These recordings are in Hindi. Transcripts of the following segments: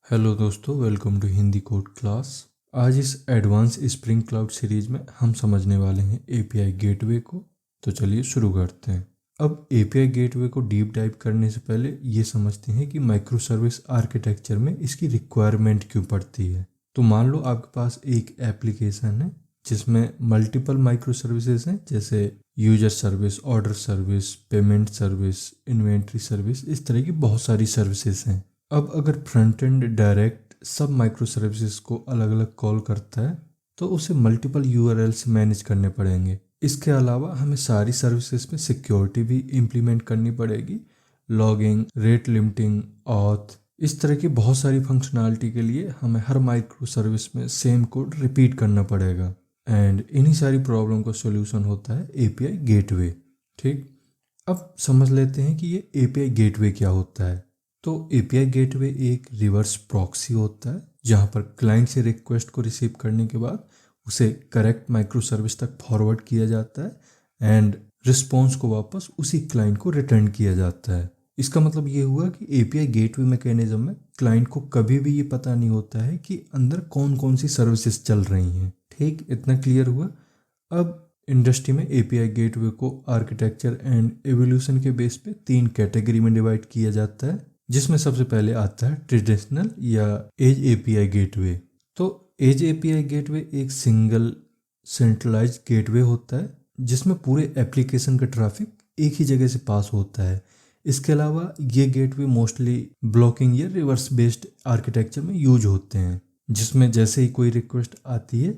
हेलो दोस्तों, welcome to Hindi code class. आज इस एडवांस स्प्रिंग क्लाउड सीरीज में हम समझने वाले हैं एपीआई गेटवे को। तो चलिए शुरू करते हैं। अब एपीआई गेटवे को डीप डाइव करने से पहले ये समझते हैं कि माइक्रो सर्विस आर्किटेक्चर में इसकी रिक्वायरमेंट क्यों पड़ती है। तो मान लो आपके पास एक एप्लीकेशन है जिसमें मल्टीपल माइक्रो सर्विसेज हैं, जैसे user service, order service, payment service, inventory service, इस तरह की बहुत सारी सर्विसेज हैं। अब अगर फ्रंट एंड डायरेक्ट सब माइक्रो सर्विसेज को अलग अलग कॉल करता है तो उसे मल्टीपल यूआरएल्स मैनेज करने पड़ेंगे। इसके अलावा हमें सारी सर्विसेज में सिक्योरिटी भी इम्प्लीमेंट करनी पड़ेगी। लॉगिंग, रेट लिमिटिंग, ऑथ, इस तरह की बहुत सारी फंक्शनैलिटी के लिए हमें हर माइक्रो सर्विस में सेम कोड रिपीट करना पड़ेगा। एंड इन्हीं सारी प्रॉब्लम का सोल्यूशन होता है एपीआई गेटवे। ठीक, अब समझ लेते हैं कि ये एपीआई गेटवे क्या होता है। तो एपीआई गेटवे एक रिवर्स प्रॉक्सी होता है जहाँ पर क्लाइंट से रिक्वेस्ट को रिसीव करने के बाद उसे करेक्ट माइक्रो सर्विस तक फॉरवर्ड किया जाता है एंड रिस्पॉन्स को वापस उसी क्लाइंट को रिटर्न किया जाता है। इसका मतलब ये हुआ कि एपीआई गेटवे मैकेनिज्म में क्लाइंट को कभी भी ये पता नहीं होता है कि अंदर कौन कौन सी सर्विसेज चल रही हैं। ठीक, इतना क्लियर हुआ। अब इंडस्ट्री में एपीआई गेटवे को आर्किटेक्चर एंड एवोल्यूशन के बेस पे 3 कैटेगरी में डिवाइड किया जाता है, जिसमें सबसे पहले आता है ट्रेडिशनल या एज एपीआई गेटवे। तो एज एपीआई गेटवे एक सिंगल सेंट्रलाइज्ड गेटवे होता है जिसमें पूरे एप्लीकेशन का ट्रैफिक एक ही जगह से पास होता है। इसके अलावा ये गेटवे मोस्टली ब्लॉकिंग या रिवर्स बेस्ड आर्किटेक्चर में यूज होते हैं, जिसमें जैसे ही कोई रिक्वेस्ट आती है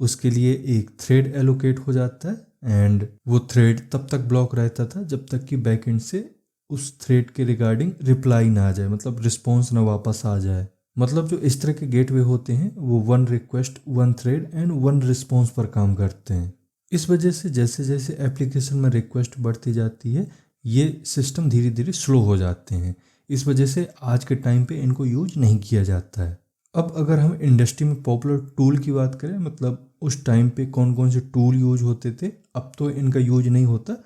उसके लिए एक थ्रेड एलोकेट हो जाता है एंड वो थ्रेड तब तक ब्लॉक रहता था जब तक कि बैकएंड से उस थ्रेड के रिगार्डिंग रिप्लाई ना आ जाए, मतलब रिस्पॉन्स ना वापस आ जाए। मतलब जो इस तरह के गेटवे होते हैं वो 1 रिक्वेस्ट, 1 थ्रेड एंड 1 रिस्पॉन्स पर काम करते हैं। इस वजह से जैसे जैसे एप्लीकेशन में रिक्वेस्ट बढ़ती जाती है ये सिस्टम धीरे धीरे स्लो हो जाते हैं। इस वजह से आज के टाइम पे इनको यूज नहीं किया जाता है। अब अगर हम इंडस्ट्री में पॉपुलर टूल की बात करें, मतलब उस टाइम पे कौन कौन से टूल यूज होते थे, अब तो इनका यूज नहीं होता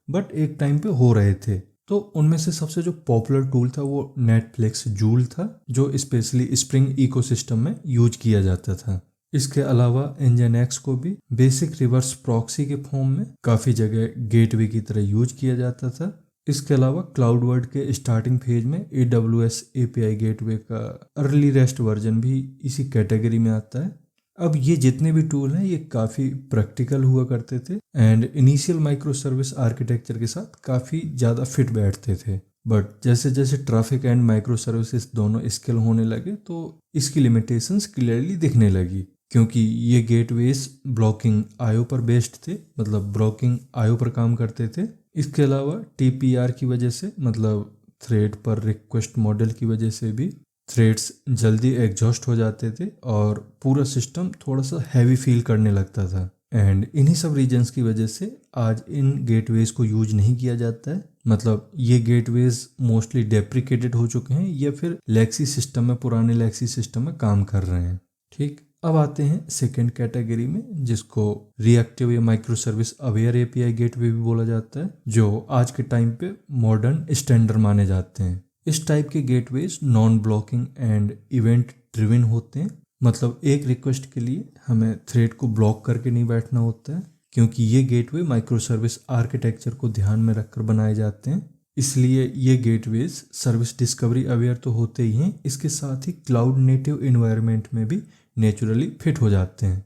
बट एक टाइम पे हो रहे थे। तो उनमें से सबसे जो पॉपुलर टूल था वो नेटफ्लिक्स जूल था, जो स्पेशली स्प्रिंग इकोसिस्टम में यूज किया जाता था। इसके अलावा एनजिन को भी बेसिक रिवर्स प्रॉक्सी के फॉर्म में काफ़ी जगह गेटवे की तरह यूज किया जाता था। इसके अलावा क्लाउडवर्ड के स्टार्टिंग फेज में AWS API गेटवे का अर्ली रेस्ट वर्जन भी इसी कैटेगरी में आता है। अब ये जितने भी टूल हैं ये काफ़ी प्रैक्टिकल हुआ करते थे and initial micro service architecture के साथ काफ़ी ज़्यादा फिट बैठते थे। बट जैसे जैसे ट्रैफिक एंड माइक्रो सर्विसेज दोनों स्केल होने लगे तो इसकी लिमिटेशंस क्लियरली दिखने लगी, क्योंकि ये गेटवेज ब्लॉकिंग आईओ पर बेस्ड थे, मतलब ब्लॉकिंग आईओ पर काम करते थे। इसके अलावा TPR की वजह से, मतलब थ्रेड पर रिक्वेस्ट मॉडल की वजह से भी थ्रेड्स जल्दी एग्जॉस्ट हो जाते थे और पूरा सिस्टम थोड़ा सा हैवी फील करने लगता था। एंड इन्हीं सब रीजंस की वजह से आज इन गेटवेज को यूज नहीं किया जाता है। मतलब ये गेटवेज मोस्टली डेप्रिकेटेड हो चुके हैं या फिर लेक्सी सिस्टम में, पुराने लेक्सी सिस्टम में काम कर रहे हैं। ठीक, अब आते हैं सेकेंड कैटेगरी में, जिसको रिएक्टिव या micro service aware API gateway भी बोला जाता है, जो आज के टाइम पे मॉडर्न स्टैंडर्ड माने जाते हैं। इस टाइप के gateways non blocking and event driven होते हैं। मतलब एक रिक्वेस्ट के लिए हमें थ्रेड को ब्लॉक करके नहीं बैठना होता है, क्योंकि ये गेटवे माइक्रो सर्विस आर्किटेक्चर को ध्यान में रखकर बनाए जाते हैं। इसलिए ये गेटवेज सर्विस डिस्कवरी अवेयर तो होते ही हैं, इसके साथ ही क्लाउड नेटिव इन्वायरमेंट में भी नेचुरली फिट हो जाते हैं।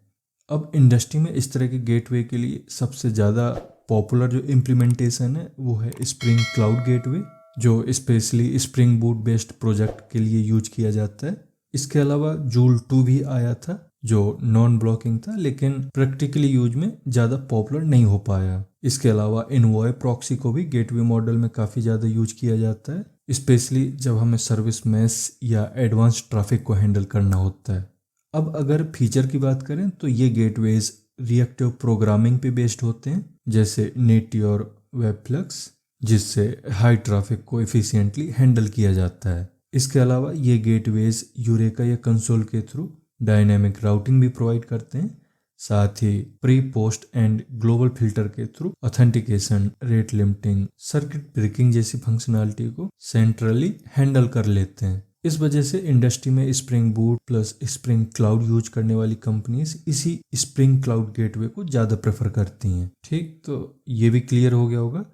अब इंडस्ट्री में इस तरह के गेटवे के लिए सबसे ज़्यादा पॉपुलर जो इम्प्लीमेंटेशन है वो है स्प्रिंग क्लाउड गेटवे, जो specially spring boot based project के लिए यूज किया जाता है। इसके अलावा जूल 2 भी आया था जो नॉन ब्लॉकिंग था, लेकिन प्रैक्टिकली यूज में ज़्यादा पॉपुलर नहीं हो पाया। इसके अलावा इनवॉय प्रॉक्सी को भी गेटवे मॉडल में काफ़ी ज़्यादा यूज किया जाता है, स्पेशली जब हमें सर्विस मैश या एडवांस ट्रैफिक को हैंडल करना होता है। अब अगर फीचर की बात करें तो ये गेटवेज रिएक्टिव प्रोग्रामिंग पे बेस्ड होते हैं, जैसे नेटी और वेबफ्लक्स, जिससे हाई ट्रैफिक को एफिशिएंटली हैंडल किया जाता है। इसके अलावा ये गेटवेज यूरेका या कंसोल के थ्रू डायनेमिक राउटिंग भी प्रोवाइड करते हैं, साथ ही pre, post and global filter के through authentication, rate limiting, circuit breaking जैसी फंक्शनैलिटी को सेंट्रली हैंडल कर लेते हैं। इस वजह से इंडस्ट्री में Spring Boot plus spring cloud use करने वाली कंपनीज इसी स्प्रिंग क्लाउड गेटवे को ज़्यादा प्रेफर करती हैं। ठीक, तो ये भी क्लियर हो गया होगा।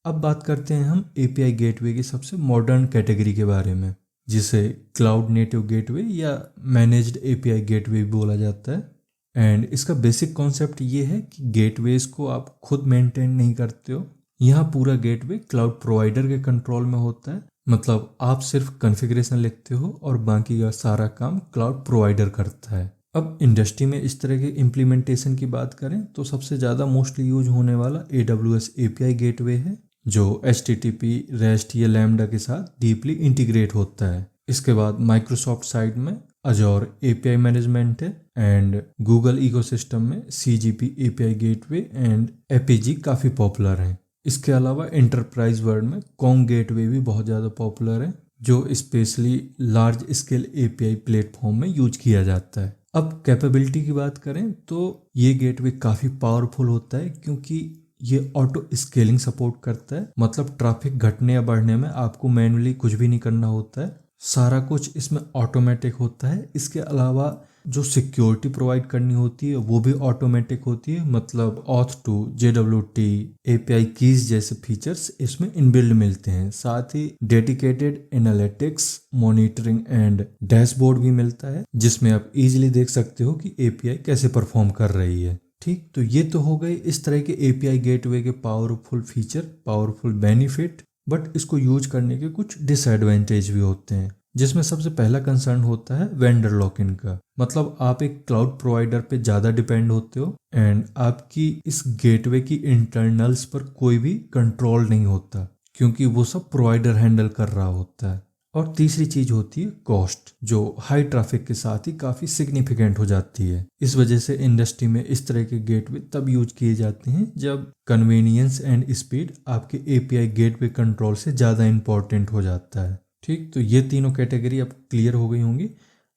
अब बात करते हैं हम एपीआई गेटवे की सबसे मॉडर्न कैटेगरी के बारे में, जिसे क्लाउड नेटिव गेटवे या मैनेज्ड एपीआई गेटवे भी बोला जाता है। एंड इसका बेसिक कॉन्सेप्ट ये है कि गेटवेज को आप खुद मेंटेन नहीं करते हो। यहाँ पूरा गेटवे क्लाउड प्रोवाइडर के कंट्रोल में होता है, मतलब आप सिर्फ कॉन्फ़िगरेशन लिखते हो और बाकी का सारा काम क्लाउड प्रोवाइडर करता है। अब इंडस्ट्री में इस तरह के इम्प्लीमेंटेशन की बात करें तो सबसे ज़्यादा मोस्टली यूज होने वाला AWS API गेटवे है, जो HTTP, REST या लैम्डा के साथ डीपली इंटीग्रेट होता है। इसके बाद माइक्रोसॉफ्ट साइड में अजोर API मैनेजमेंट है एंड गूगल इकोसिस्टम में CGP API gateway and APG काफ़ी पॉपुलर हैं। इसके अलावा एंटरप्राइज वर्ल्ड में कॉन्ग गेटवे भी बहुत ज़्यादा पॉपुलर है, जो specially large scale API platform में यूज किया जाता है। अब कैपेबिलिटी की बात करें तो ये गेटवे काफ़ी पावरफुल होता है, क्योंकि ये ऑटो स्केलिंग सपोर्ट करता है। मतलब ट्रैफिक घटने या बढ़ने में आपको मैन्युअली कुछ भी नहीं करना होता है, सारा कुछ इसमें ऑटोमेटिक होता है। इसके अलावा जो सिक्योरिटी प्रोवाइड करनी होती है वो भी ऑटोमेटिक होती है, मतलब auth two, JWT, API keys जैसे फीचर्स इसमें इनबिल्ड मिलते हैं। साथ ही dedicated analytics, monitoring and dashboard भी मिलता है, जिसमें आप इजीली देख सकते हो कि API कैसे परफॉर्म कर रही है। ठीक, तो ये तो हो गए इस तरह के API गेटवे के powerful feature, powerful benefit. But इसको यूज करने के कुछ डिसएडवांटेज भी होते हैं, जिसमें सबसे पहला कंसर्न होता है वेंडर लॉक इन का। मतलब आप एक क्लाउड प्रोवाइडर पे ज़्यादा डिपेंड होते हो एंड आपकी इस गेटवे की इंटरनल्स पर कोई भी कंट्रोल नहीं होता, क्योंकि वो सब प्रोवाइडर हैंडल कर रहा होता है। और तीसरी चीज होती है कॉस्ट, जो हाई ट्रैफिक के साथ ही काफ़ी सिग्निफिकेंट हो जाती है। इस वजह से इंडस्ट्री में इस तरह के गेटवे तब यूज किए जाते हैं जब कन्वीनियंस एंड स्पीड आपके API गेटवे कंट्रोल से ज़्यादा इंपॉर्टेंट हो जाता है। ठीक, तो ये तीनों कैटेगरी अब क्लियर हो गई होंगी।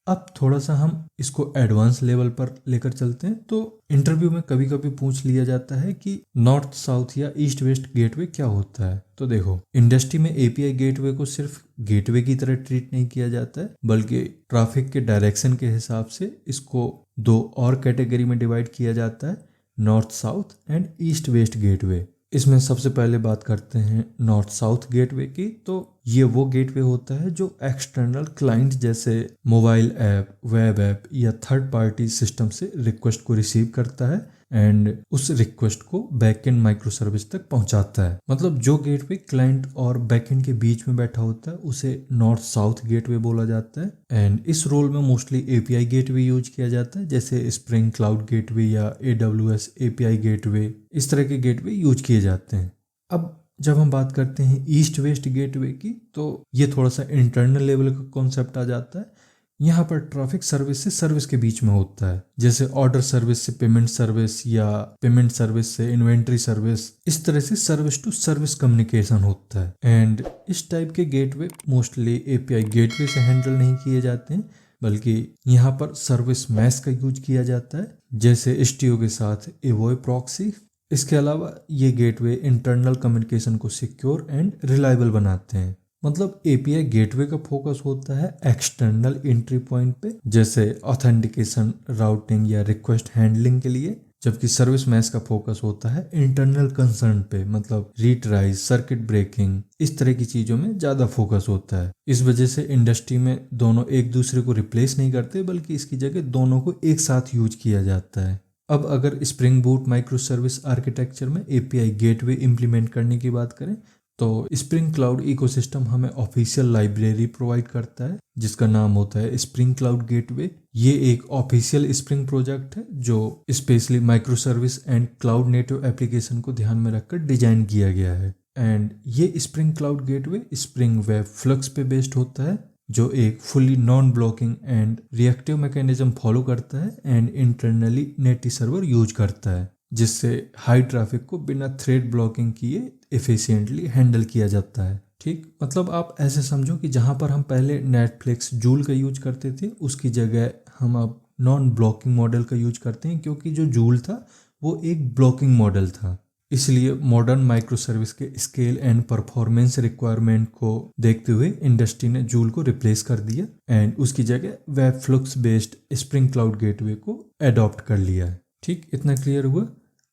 अब थोड़ा सा हम इसको एडवांस लेवल पर लेकर चलते हैं। तो इंटरव्यू में कभी कभी पूछ लिया जाता है कि नॉर्थ साउथ या ईस्ट वेस्ट गेटवे क्या होता है। तो देखो, इंडस्ट्री में API गेटवे को सिर्फ गेटवे की तरह ट्रीट नहीं किया जाता है, बल्कि ट्रैफिक के डायरेक्शन के हिसाब से इसको दो और कैटेगरी में डिवाइड किया जाता है, north south and east west gateway. इसमें सबसे पहले बात करते हैं नॉर्थ साउथ गेटवे की। तो ये वो गेटवे होता है जो एक्सटर्नल क्लाइंट जैसे मोबाइल ऐप, वेब ऐप या थर्ड पार्टी सिस्टम से रिक्वेस्ट को रिसीव करता है एंड उस रिक्वेस्ट को बैकएंड माइक्रो सर्विस तक पहुंचाता है। मतलब जो गेटवे क्लाइंट और बैकएंड के बीच में बैठा होता है उसे नॉर्थ साउथ गेटवे बोला जाता है। एंड इस रोल में मोस्टली API गेटवे यूज किया जाता है, जैसे स्प्रिंग क्लाउड गेटवे या AWS API गेटवे, इस तरह के गेटवे यूज किए जाते हैं। अब जब हम बात करते हैं ईस्ट वेस्ट गेटवे की, तो ये थोड़ा सा इंटरनल लेवल का कॉन्सेप्ट आ जाता है। यहाँ पर ट्रैफिक सर्विस से सर्विस के बीच में होता है, जैसे ऑर्डर सर्विस से पेमेंट सर्विस या पेमेंट सर्विस से इन्वेंट्री सर्विस। इस तरह से सर्विस टू सर्विस कम्युनिकेशन होता है। एंड इस टाइप के गेटवे मोस्टली API गेटवे से हैंडल नहीं किए जाते हैं, बल्कि यहाँ पर सर्विस मैश का यूज किया जाता है, जैसे STO के साथ एवोय प्रॉक्सी। इसके अलावा ये गेटवे इंटरनल कम्युनिकेशन को सिक्योर एंड रिलायबल बनाते हैं। मतलब API गेटवे का फोकस होता है एक्सटर्नल एंट्री पॉइंट पे, जैसे ऑथेंटिकेशन, राउटिंग या रिक्वेस्ट हैंडलिंग के लिए, जबकि सर्विस मैश का फोकस होता है इंटरनल कंसर्न पे, मतलब रीट्राइज, सर्किट ब्रेकिंग, इस तरह की चीज़ों में ज़्यादा फोकस होता है। इस वजह से इंडस्ट्री में दोनों एक दूसरे को रिप्लेस नहीं करते, बल्कि इसकी जगह दोनों को एक साथ यूज किया जाता है। अब अगर spring boot micro service architecture में API गेटवे इम्प्लीमेंट करने की बात करें, तो स्प्रिंग क्लाउड इकोसिस्टम हमें ऑफिशियल लाइब्रेरी प्रोवाइड करता है, जिसका नाम होता है स्प्रिंग क्लाउड गेटवे। ये एक ऑफिशियल स्प्रिंग प्रोजेक्ट है जो specially micro service and cloud native application को ध्यान में रखकर डिजाइन किया गया है। एंड ये spring cloud gateway spring web flux पे बेस्ड होता है, जो एक fully non blocking and reactive mechanism follow करता है and internally native server use करता है, जिससे हाई ट्रैफिक को बिना थ्रेड ब्लॉकिंग किए एफिशिएंटली हैंडल किया जाता है। ठीक, मतलब आप ऐसे समझो कि जहाँ पर हम पहले नेटफ्लिक्स जूल का यूज करते थे, उसकी जगह हम अब नॉन ब्लॉकिंग मॉडल का यूज करते हैं, क्योंकि जो जूल था वो एक ब्लॉकिंग मॉडल था। इसलिए मॉडर्न माइक्रो सर्विस के स्केल एंड परफॉर्मेंस रिक्वायरमेंट को देखते हुए इंडस्ट्री ने जूल को रिप्लेस कर दिया एंड उसकी जगह वेबफ्लक्स बेस्ड स्प्रिंग क्लाउड गेटवे को अडॉप्ट कर लिया है। ठीक, इतना क्लियर हुआ।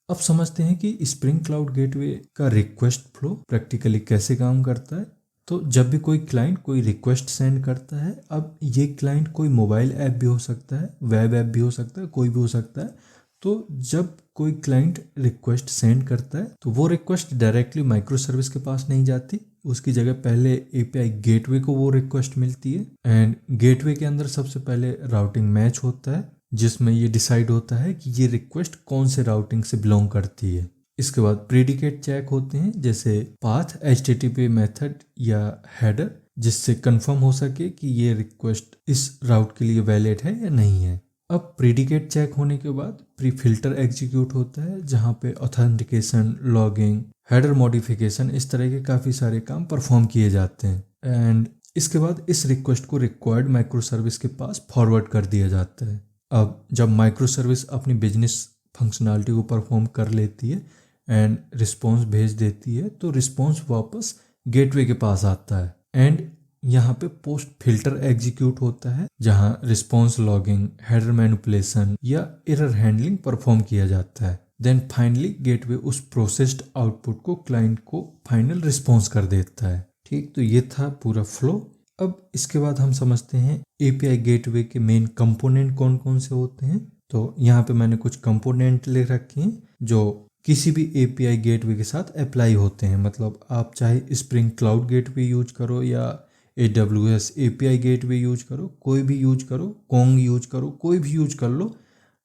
अब समझते हैं कि स्प्रिंग क्लाउड गेटवे का रिक्वेस्ट फ्लो प्रैक्टिकली कैसे काम करता है। तो जब भी कोई क्लाइंट कोई रिक्वेस्ट सेंड करता है, अब ये क्लाइंट कोई मोबाइल ऐप भी हो सकता है, वेब ऐप भी हो सकता है, कोई भी हो सकता है। तो जब कोई क्लाइंट रिक्वेस्ट सेंड करता है तो वो रिक्वेस्ट डायरेक्टली माइक्रो सर्विस के पास नहीं जाती, उसकी जगह पहले एपीआई गेटवे को वो रिक्वेस्ट मिलती है एंड गेटवे के अंदर सबसे पहले राउटिंग मैच होता है जिसमें ये डिसाइड होता है कि ये रिक्वेस्ट कौन से राउटिंग से बिलोंग करती है। इसके बाद प्रेडिकेट चेक होते हैं जैसे पाथ, एचटीटीपी मेथड या हेडर, जिससे कंफर्म हो सके कि ये रिक्वेस्ट इस राउट के लिए वैलिड है या नहीं है। अब प्रेडिकेट चेक होने के बाद प्री फिल्टर एग्जीक्यूट होता है जहाँ पे ऑथेंटिकेशन, लॉगिंग, हेडर मॉडिफिकेशन, इस तरह के काफ़ी सारे काम परफॉर्म किए जाते हैं एंड इसके बाद इस रिक्वेस्ट को रिक्वायर्ड माइक्रो सर्विस के पास फॉरवर्ड कर दिया जाता है। अब जब माइक्रो सर्विस अपनी बिजनेस फंक्शनैलिटी को परफॉर्म कर लेती है एंड रिस्पॉन्स भेज देती है तो रिस्पॉन्स वापस गेटवे के पास आता है एंड यहाँ पे पोस्ट फिल्टर एग्जीक्यूट होता है जहाँ रिस्पॉन्स लॉगिंग, हेडर मैनिपुलेशन या एरर हैंडलिंग परफॉर्म किया जाता है। देन फाइनली गेटवे उस प्रोसेस्ड आउटपुट को क्लाइंट को फाइनल रिस्पॉन्स कर देता है। ठीक, तो ये था पूरा फ्लो। अब इसके बाद हम समझते हैं एपीआई गेटवे के मेन कंपोनेंट कौन कौन से होते हैं। तो यहाँ पे मैंने कुछ कंपोनेंट ले रखे हैं जो किसी भी एपीआई गेटवे के साथ अप्लाई होते हैं। मतलब आप चाहे स्प्रिंग क्लाउड गेटवे यूज करो या AWS API गेटवे यूज करो, कोई भी यूज करो, कोंग यूज करो, कोई भी यूज कर लो,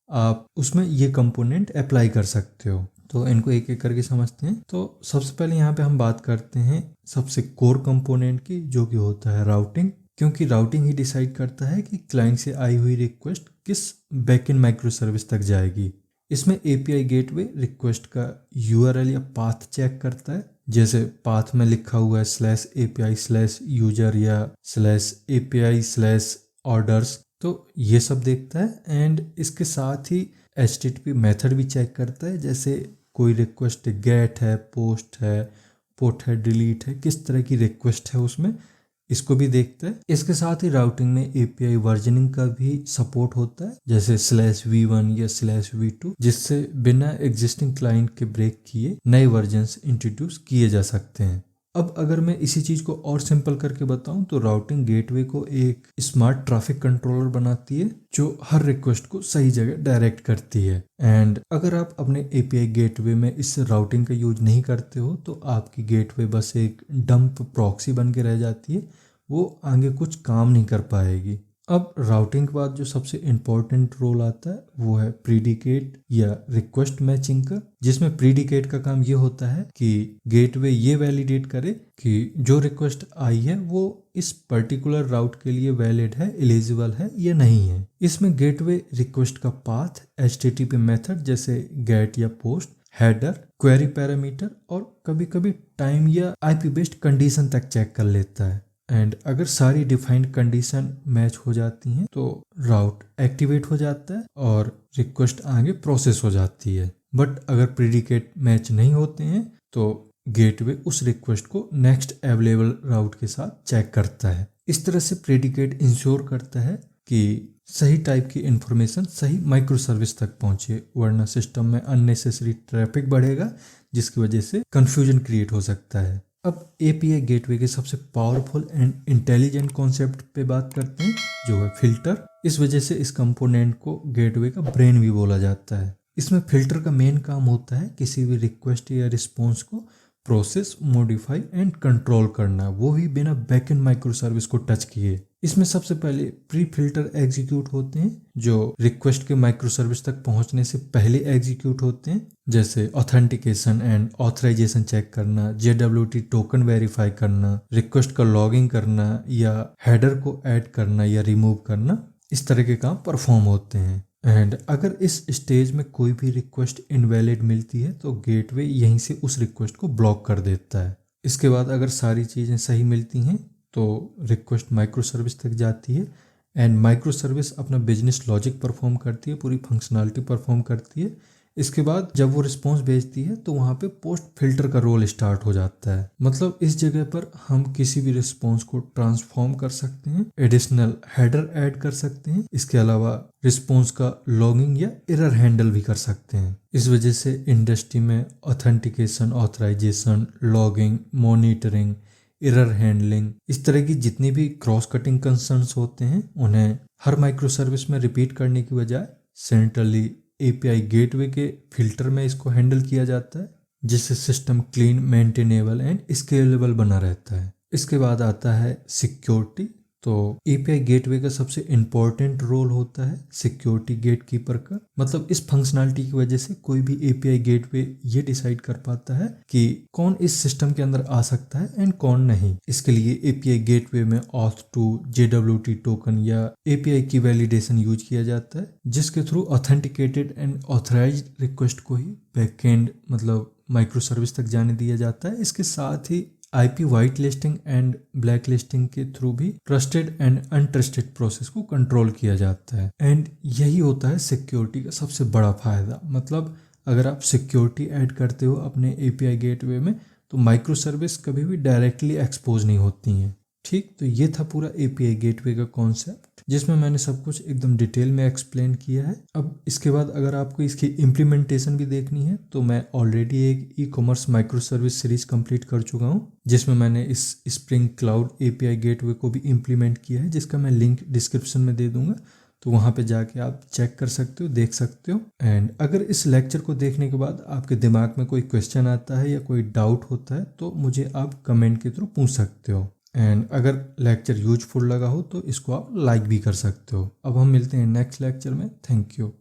आप उसमें ये कंपोनेंट अप्लाई कर सकते हो। तो इनको एक एक करके समझते हैं। तो सबसे पहले यहाँ पे हम बात करते हैं सबसे कोर कंपोनेंट की, जो कि होता है राउटिंग, क्योंकि राउटिंग ही डिसाइड करता है कि क्लाइंट से आई हुई रिक्वेस्ट किस बैकएंड माइक्रो सर्विस तक जाएगी। इसमें एपीआई गेटवे रिक्वेस्ट का URL या पाथ चेक करता है, जैसे पाथ में लिखा हुआ है /API/user या /API/orders, तो ये सब देखता है एंड इसके साथ ही HTTP मेथड भी चेक करता है, जैसे कोई रिक्वेस्ट गेट है, पोस्ट है, पुट है, डिलीट है, किस तरह की रिक्वेस्ट है उसमें, इसको भी देखता है। इसके साथ ही राउटिंग में एपीआई वर्जनिंग का भी सपोर्ट होता है, जैसे /v1 या /v2, जिससे बिना एग्जिस्टिंग क्लाइंट के ब्रेक किए नए वर्जन्स इंट्रोड्यूस किए जा सकते हैं। अब अगर मैं इसी चीज़ को और सिंपल करके बताऊं तो राउटिंग गेटवे को एक स्मार्ट ट्रैफिक कंट्रोलर बनाती है जो हर रिक्वेस्ट को सही जगह डायरेक्ट करती है। एंड अगर आप अपने एपीआई गेटवे में इस राउटिंग का यूज नहीं करते हो तो आपकी गेटवे बस एक डंप प्रॉक्सी बन के रह जाती है, वो आगे कुछ काम नहीं कर पाएगी। अब राउटिंग के बाद जो सबसे इम्पोर्टेंट रोल आता है वो है प्रीडिकेट या रिक्वेस्ट मैचिंग का, जिसमें प्रीडिकेट का काम ये होता है कि गेटवे ये वैलिडेट करे कि जो रिक्वेस्ट आई है वो इस पर्टिकुलर राउट के लिए वैलिड है, एलिजिबल है या नहीं है। इसमें गेटवे रिक्वेस्ट का पाथ, HTTP मेथड जैसे गेट या पोस्ट, हेडर, क्वेरी पैरामीटर और कभी कभी टाइम या IP बेस्ड कंडीशन तक चेक कर लेता है एंड अगर सारी डिफाइंड कंडीशन मैच हो जाती हैं तो राउट एक्टिवेट हो जाता है और रिक्वेस्ट आगे प्रोसेस हो जाती है। बट अगर प्रीडिकेट मैच नहीं होते हैं तो गेटवे उस रिक्वेस्ट को नेक्स्ट अवेलेबल राउट के साथ चेक करता है। इस तरह से प्रीडिकेट इंश्योर करता है कि सही टाइप की इंफॉर्मेशन सही माइक्रो सर्विस तक पहुंचे, वरना सिस्टम में अननेसेसरी ट्रैफिक बढ़ेगा जिसकी वजह से कंफ्यूजन क्रिएट हो सकता है। अब एपीआई गेटवे के सबसे पावरफुल एंड इंटेलिजेंट कॉन्सेप्ट पे बात करते हैं जो है फिल्टर। इस वजह से इस कंपोनेंट को गेटवे का ब्रेन भी बोला जाता है। इसमें फिल्टर का मेन काम होता है किसी भी रिक्वेस्ट या रिस्पॉन्स को प्रोसेस, मॉडिफाई एंड कंट्रोल करना, वो भी बिना बैकएंड माइक्रो सर्विस को टच किए। इसमें सबसे पहले प्री फिल्टर एग्जीक्यूट होते हैं जो रिक्वेस्ट के माइक्रो सर्विस तक पहुंचने से पहले एग्जीक्यूट होते हैं, जैसे ऑथेंटिकेशन एंड ऑथराइजेशन चेक करना, JWT टोकन वेरीफाई करना, रिक्वेस्ट का लॉगिंग करना या हेडर को ऐड करना या रिमूव करना, इस तरह के काम परफॉर्म होते हैं। एंड अगर इस स्टेज में कोई भी रिक्वेस्ट इनवैलिड मिलती है तो गेटवे यहीं से उस रिक्वेस्ट को ब्लॉक कर देता है। इसके बाद अगर सारी चीज़ें सही मिलती हैं तो रिक्वेस्ट माइक्रो सर्विस तक जाती है एंड माइक्रो सर्विस अपना बिजनेस लॉजिक परफॉर्म करती है, पूरी फंक्शनैलिटी परफॉर्म करती है। इसके बाद जब वो रिस्पॉन्स भेजती है तो वहाँ पे पोस्ट फिल्टर का रोल स्टार्ट हो जाता है। मतलब इस जगह पर हम किसी भी रिस्पॉन्स को ट्रांसफॉर्म कर सकते हैं, एडिशनल हेडर ऐड कर सकते हैं, इसके अलावा रिस्पॉन्स का लॉगिंग या एरर हैंडल भी कर सकते हैं। इस वजह से इंडस्ट्री में authentication, authorisation, logging, monitoring, error handling, इस तरह की जितनी भी क्रॉस कटिंग कंसर्न्स होते हैं उन्हें हर माइक्रो सर्विस में रिपीट करने की बजाय सेंट्रली एपीआई गेटवे के फिल्टर में इसको हैंडल किया जाता है, जिससे system clean, maintainable and scalable बना रहता है। इसके बाद आता है सिक्योरिटी। तो एपीआई गेटवे का सबसे इम्पोर्टेंट रोल होता है सिक्योरिटी गेटकीपर का। मतलब इस फंक्शनैलिटी की वजह से कोई भी एपीआई गेटवे ये डिसाइड कर पाता है कि कौन इस सिस्टम के अंदर आ सकता है एंड कौन नहीं। इसके लिए एपीआई गेटवे में ऑथ2, जेडब्ल्यूटी टोकन या एपीआई की वैलिडेशन यूज किया जाता है, जिसके through authenticated and authorised request को ही बैकएंड मतलब माइक्रो सर्विस तक जाने दिया जाता है। इसके साथ ही IP white listing and black listing के थ्रू भी ट्रस्टेड एंड अनट्रस्टेड प्रोसेस को कंट्रोल किया जाता है। एंड यही होता है सिक्योरिटी का सबसे बड़ा फायदा। मतलब अगर आप सिक्योरिटी ऐड करते हो अपने एपीआई गेटवे में तो माइक्रो सर्विस कभी भी डायरेक्टली एक्सपोज नहीं होती हैं। ठीक, तो ये था पूरा एपीआई गेटवे का कॉन्सेप्ट, जिसमें मैंने सब कुछ एकदम डिटेल में एक्सप्लेन किया है। अब इसके बाद अगर आपको इसकी इम्प्लीमेंटेशन भी देखनी है तो मैं ऑलरेडी एक e commerce micro service series complete कर चुका हूँ, जिसमें मैंने इस स्प्रिंग क्लाउड एपीआई गेटवे को भी इम्प्लीमेंट किया है, जिसका मैं लिंक डिस्क्रिप्शन में दे दूंगा। तो वहाँ पे जाके आप चेक कर सकते हो, देख सकते हो। एंड अगर इस लेक्चर को देखने के बाद आपके दिमाग में कोई क्वेश्चन आता है या कोई डाउट होता है तो मुझे आप कमेंट के थ्रू पूछ सकते हो। एंड अगर लेक्चर यूजफुल लगा हो तो इसको आप लाइक भी कर सकते हो। अब हम मिलते हैं नेक्स्ट लेक्चर में। Thank you.